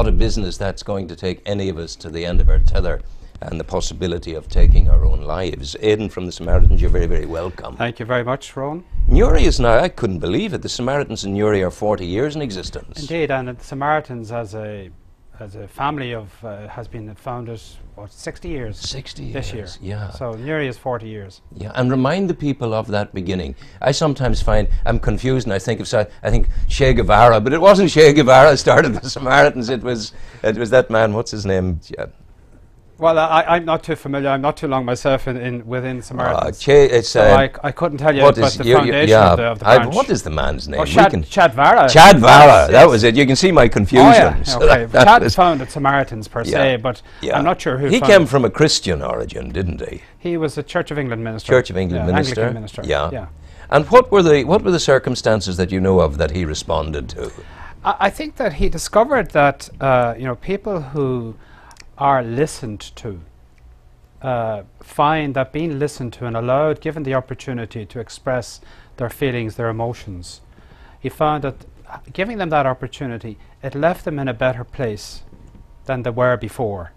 not a business that's going to take any of us to the end of our tether and the possibility of taking our own lives. Aidan from the Samaritans, you're very, very welcome. Thank you very much, Rowan. Newry is now, I couldn't believe it, the Samaritans in Newry are 40 years in existence. Indeed, and the Samaritans as a family of has been founded, what, 60 years? 60 years, this year. yeah. So Newry is 40 years. Yeah, and remind the people of that beginning. I sometimes find, I'm confused and I think Che Guevara, but it wasn't Che Guevara who started the Samaritans, it was that man, what's his name? Yeah. Well, I'm not too familiar. I'm not too long myself within Samaritans. So I couldn't tell you about the foundation of the branch. What is the man's name? Oh, Chad Vara. Chad Vara, yes. That was it. You can see my confusion. Oh, yeah. So okay. Chad founded Samaritans per se, but yeah. I'm not sure who. He came from a Christian origin, didn't he? He was a Church of England minister. Church of England minister. Anglican minister. Yeah. And what were the circumstances that you know of that he responded to? I think that he discovered that people who are listened to find that being listened to and allowed, given the opportunity to express their feelings, their emotions, he found that giving them that opportunity, it left them in a better place than they were before.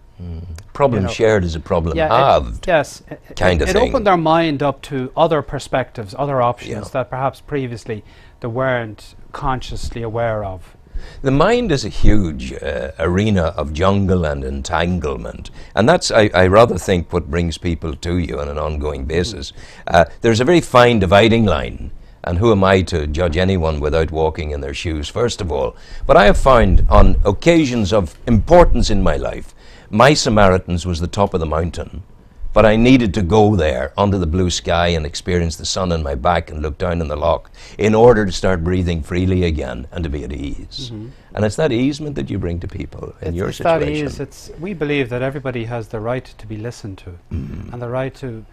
Problem shared is a problem halved. Yes, kind of thing. It opened their mind up to other perspectives, other options that perhaps previously they weren't consciously aware of. The mind is a huge arena of jungle and entanglement, and that's, I rather think, what brings people to you on an ongoing basis. There's a very fine dividing line, and who am I to judge anyone without walking in their shoes, first of all. But I have found on occasions of importance in my life, my Samaritans was the top of the mountain, but I needed to go there under the blue sky and experience the sun on my back and look down on the loch in order to start breathing freely again and to be at ease. And it's that easement that you bring to people in your situation. That ease. We believe that everybody has the right to be listened to and the right to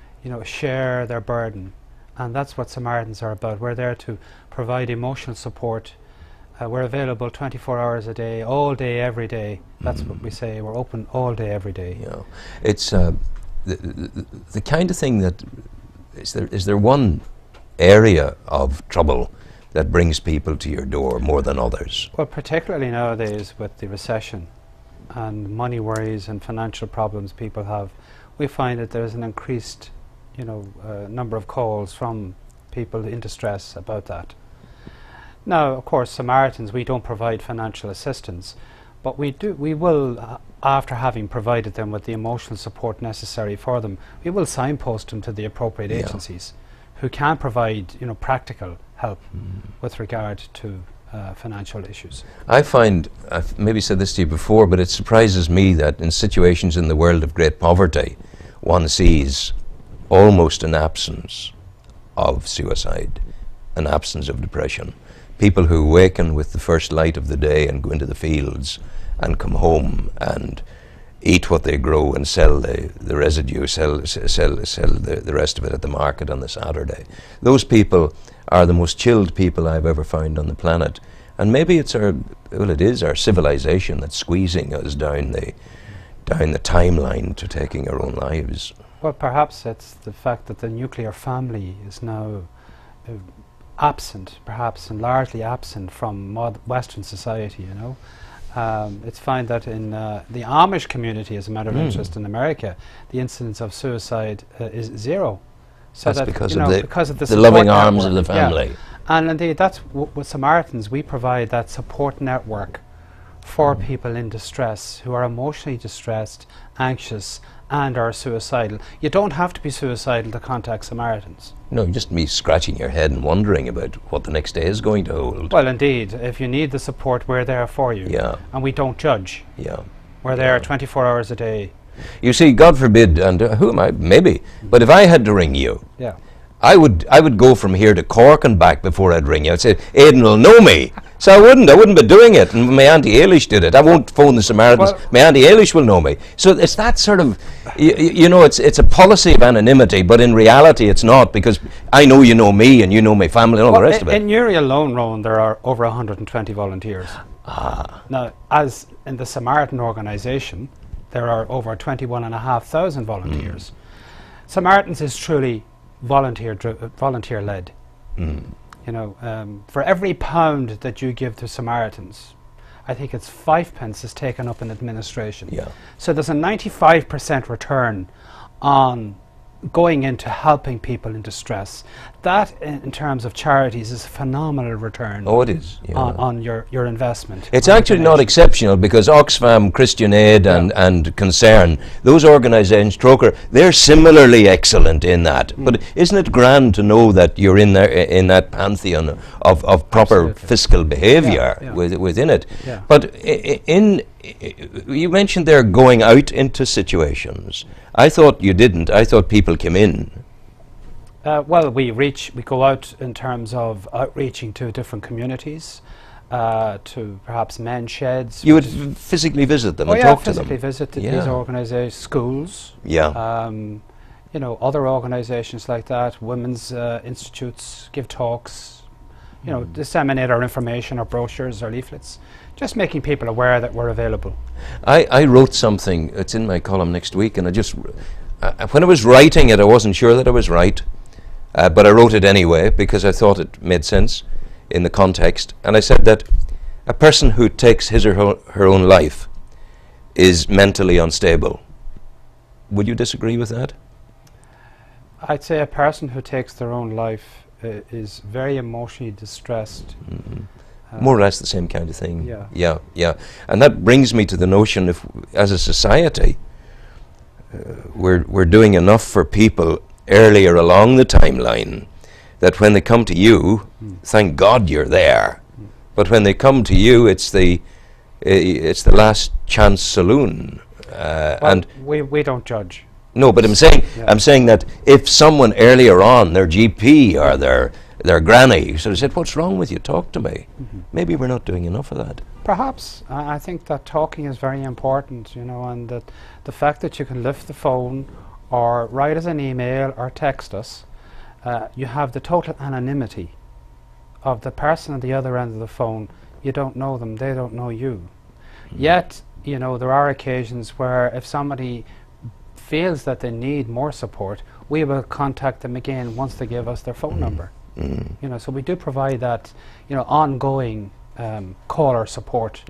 share their burden, and that's what Samaritans are about. We're there to provide emotional support. We're available 24 hours a day, all day, every day. That's what we say. We're open all day, every day. It's the kind of thing that is there one area of trouble that brings people to your door more than others? Well, particularly nowadays with the recession and money worries and financial problems people have, we find that there's an increased number of calls from people in distress about that. Now, of course, Samaritans, we don't provide financial assistance, but we will, after having provided them with the emotional support necessary for them, we will signpost them to the appropriate agencies who can provide, practical help with regard to financial issues. I find, I've maybe said this to you before, but it surprises me that in situations in the world of great poverty, one sees almost an absence of suicide, an absence of depression. People who awaken with the first light of the day and go into the fields and come home and eat what they grow and sell the residue, sell the rest of it at the market on the Saturday. Those people are the most chilled people I've ever found on the planet. And maybe it is our civilization that's squeezing us down the timeline to taking our own lives. Well, perhaps it's the fact that the nuclear family is now absent, perhaps, and largely absent from Western society, It's found that in the Amish community, as a matter of interest in America, the incidence of suicide is zero. So that's because of the loving arms of the family. And indeed, that's with Samaritans, we provide that support network for people in distress who are emotionally distressed, anxious, and are suicidal. You don't have to be suicidal to contact Samaritans. No, just me scratching your head and wondering about what the next day is going to hold. Well, indeed, if you need the support, we're there for you. And we don't judge. We're there 24 hours a day. You see, God forbid, and who am I? Maybe. But if I had to ring you, I would go from here to Cork and back before I'd ring you. I'd say, Aidan will know me. So I wouldn't be doing it. And my Auntie Ailish did it. I won't phone the Samaritans. Well, my Auntie Ailish will know me. So it's that sort of, it's a policy of anonymity, but in reality it's not, because I know you know me and you know my family and all the rest of it. In Newry alone, Rowan, there are over 120 volunteers. Now, as in the Samaritan organisation, there are over 21,500 volunteers. Samaritans is truly volunteer-led. For every pound that you give to Samaritans, I think it's 5 pence is taken up in administration. Yeah. So there's a 95% return on going into helping people in distress. That, in terms of charities, is a phenomenal return. Oh, it is. Yeah. On your investment. It's actually not exceptional, because Oxfam, Christian Aid and Concern, those organisations, Troker, they're similarly excellent in that. But isn't it grand to know that you're in there, in that pantheon of proper fiscal behaviour within it? Yeah. But you mentioned they're going out into situations. I thought you didn't. I thought people came in. Well, we go out in terms of outreaching to different communities, to perhaps men's sheds. You would physically visit them and talk to them? physically visit these organisations, schools. Yeah. You know, other organisations like that, women's institutes, give talks, you know, disseminate our information, our brochures, our leaflets, just making people aware that we're available. I wrote something, it's in my column next week, and I just, when I was writing it, I wasn't sure that I was right. But I wrote it anyway because I thought it made sense in the context. And I said that a person who takes his or her own life is mentally unstable. Would you disagree with that? I'd say a person who takes their own life is very emotionally distressed. More or less the same kind of thing. Yeah. Yeah. And that brings me to the notion, if as a society we're doing enough for people earlier along the timeline, that when they come to you, thank God you're there. But when they come to you, it's the last chance saloon. Well, and we don't judge. no, but I'm saying that if someone earlier on, their GP or their granny sort of said, "What's wrong with you? Talk to me." Maybe we're not doing enough of that. Perhaps. I think that talking is very important, you know, and that the fact that you can lift the phone or write us an email or text us, you have the total anonymity of the person at the other end of the phone. You don't know them, they don't know you. Yet, you know, there are occasions where if somebody feels that they need more support, we will contact them again once they give us their phone number. You know, so we do provide that, you know, ongoing caller support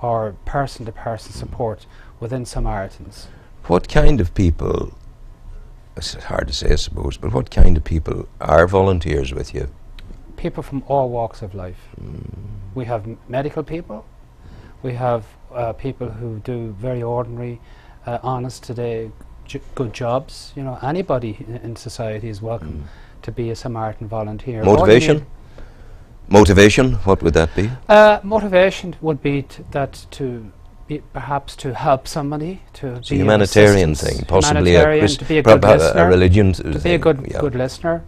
or person-to-person support within Samaritans. What kind of people, it's hard to say I suppose, but what kind of people are volunteers with you? People from all walks of life. We have medical people, we have people who do very ordinary, honest today, good jobs. You know, anybody in society is welcome to be a Samaritan volunteer. Motivation? Motivation, what would that be? Motivation would be perhaps to help somebody, to it's be a humanitarian thing, possibly a religion. To be a good listener.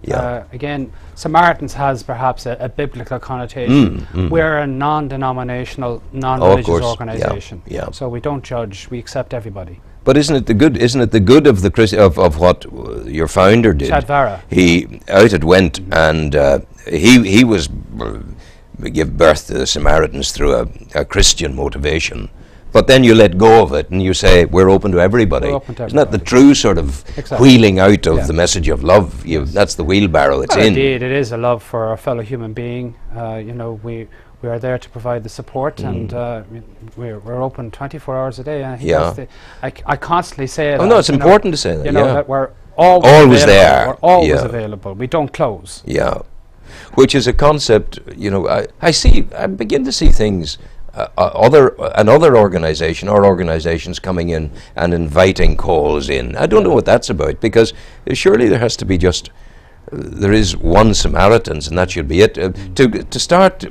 Again, Samaritans has perhaps a biblical connotation. We're a non-denominational, non-religious organisation, so we don't judge. We accept everybody. But isn't it the good? Isn't it the good of the of what your founder did? Chadvara. He out it went, and he was give birth to the Samaritans through a Christian motivation. But then you let go of it and you say, we're open to everybody. Isn't that the true sort of wheeling out of the message of love? That's the wheelbarrow it's in. Indeed, it is a love for a fellow human being. You know, we are there to provide the support, and we're open 24 hours a day. And I constantly say it. Oh no, it's important to say that. You know, that we're always there. We're always available. We don't close. Yeah, which is a concept. You know, I begin to see things. Another organisation or organisations coming in and inviting calls in. I don't know what that's about, because surely there has to be just there is one Samaritans and that should be it. To start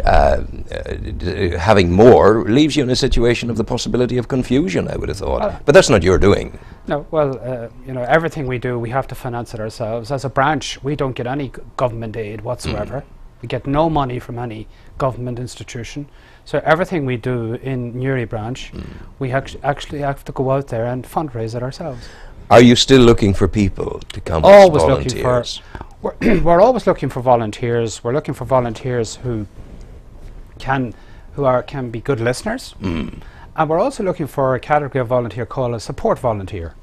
having more leaves you in a situation of the possibility of confusion, I would have thought. But that's not your doing. No, well, you know, everything we do, we have to finance it ourselves. As a branch, we don't get any government aid whatsoever. We get no money from any government institution. So everything we do in Newry branch, we actually have to go out there and fundraise it ourselves. Are you still looking for people to come as volunteers? We're always looking for volunteers. We're looking for volunteers who can be good listeners. And we're also looking for a category of volunteer called a support volunteer.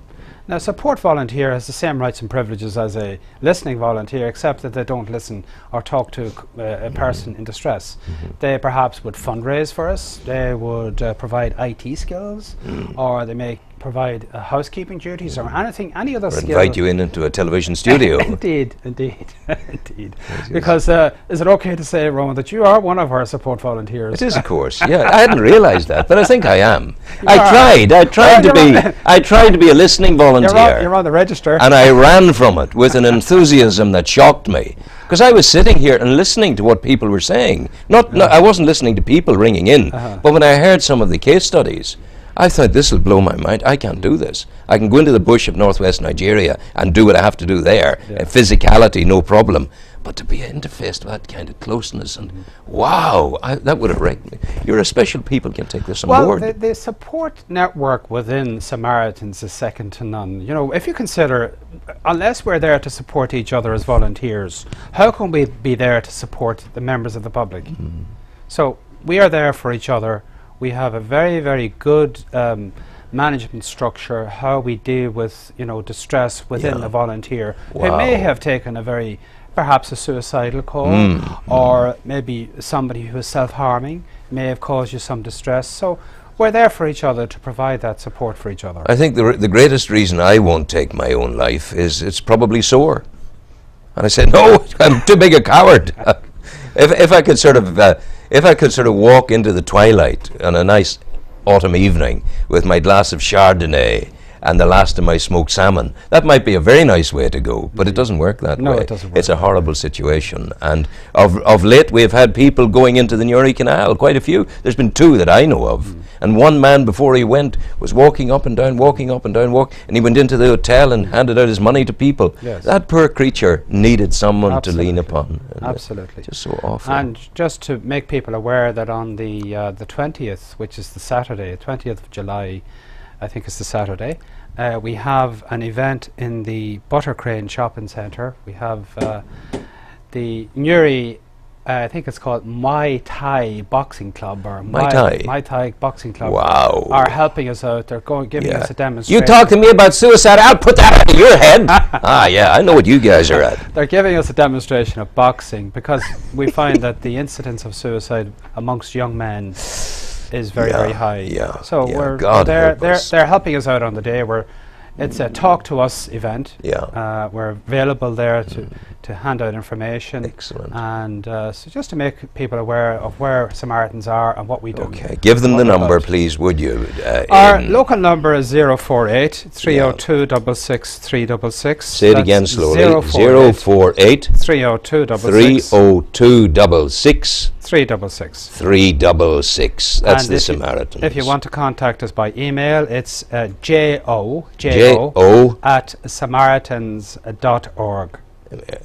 Now, support volunteer has the same rights and privileges as a listening volunteer, except that they don't listen or talk to a person in distress. They perhaps would fundraise for us, they would provide IT skills, or they may provide housekeeping duties or any other skill. Invite you into a television studio. Indeed. Because is it okay to say, Rowan, that you are one of our support volunteers? It is, of course. Yeah, I hadn't realised that, but I think I am. I tried to be a listening volunteer. You're on the register. And I ran from it with an enthusiasm that shocked me. Because I was sitting here and listening to what people were saying. I wasn't listening to people ringing in, but when I heard some of the case studies, I thought, this will blow my mind. I can't do this. I can go into the bush of northwest Nigeria and do what I have to do there. Physicality, no problem. But to be interfaced with that kind of closeness, and wow, that would have wrecked me. You're a special people, can take this on board. Well, the support network within Samaritans is second to none. You know, if you consider, unless we're there to support each other as volunteers, how can we be there to support the members of the public? So we are there for each other. We have a very, very good management structure, how we deal with, distress within the volunteer who may have taken perhaps a suicidal call, or maybe somebody who is self-harming may have caused you some distress. So we're there for each other to provide that support for each other. I think the greatest reason I won't take my own life is it's probably sore. And I said, no, I'm too big a coward. If I could sort of walk into the twilight on a nice autumn evening with my glass of Chardonnay and the last of my smoked salmon, that might be a very nice way to go, but it doesn't work that way. No, it doesn't work. It's a horrible situation. And of late we've had people going into the Newry Canal, quite a few. There's been 2 that I know of. And one man, before he went, was walking up and down, and he went into the hotel and handed out his money to people. Yes. That poor creature needed someone to lean upon. Absolutely. Just so awful. And just to make people aware that on the 20th, which is the Saturday, 20th of July, I think it's the Saturday, we have an event in the Buttercrane Shopping Centre. We have the Newry, I think it's called Muay Thai Boxing Club, or Muay Thai Boxing Club. Wow. Are helping us out. They're giving us a demonstration. You talk to me about suicide, I'll put that out of your head. I know what you guys are at. They're giving us a demonstration of boxing, because we find that the incidence of suicide amongst young men is very, very high. So they're helping us out on the day. It's a talk to us event. We're available there to hand out information. Excellent. And so just to make people aware of where Samaritans are and what we do. Okay, give them the number, please, would you? Our local number is 048 302 66366. Say it again slowly. 048 302 302 366. That's the Samaritans. If you want to contact us by email, it's jo at samaritans.org.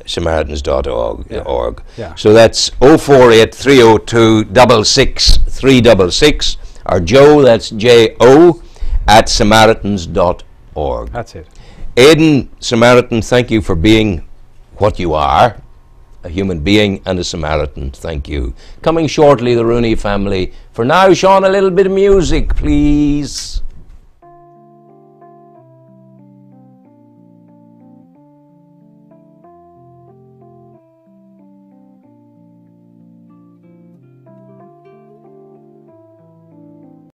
Samaritans.org. Yeah. So that's 048 302 66366, or Joe, that's jo at samaritans.org. That's it. Aidan Samaritan, thank you for being what you are, a human being and a Samaritan. Thank you. Coming shortly, the Rooney family. For now, Sean, a little bit of music, please.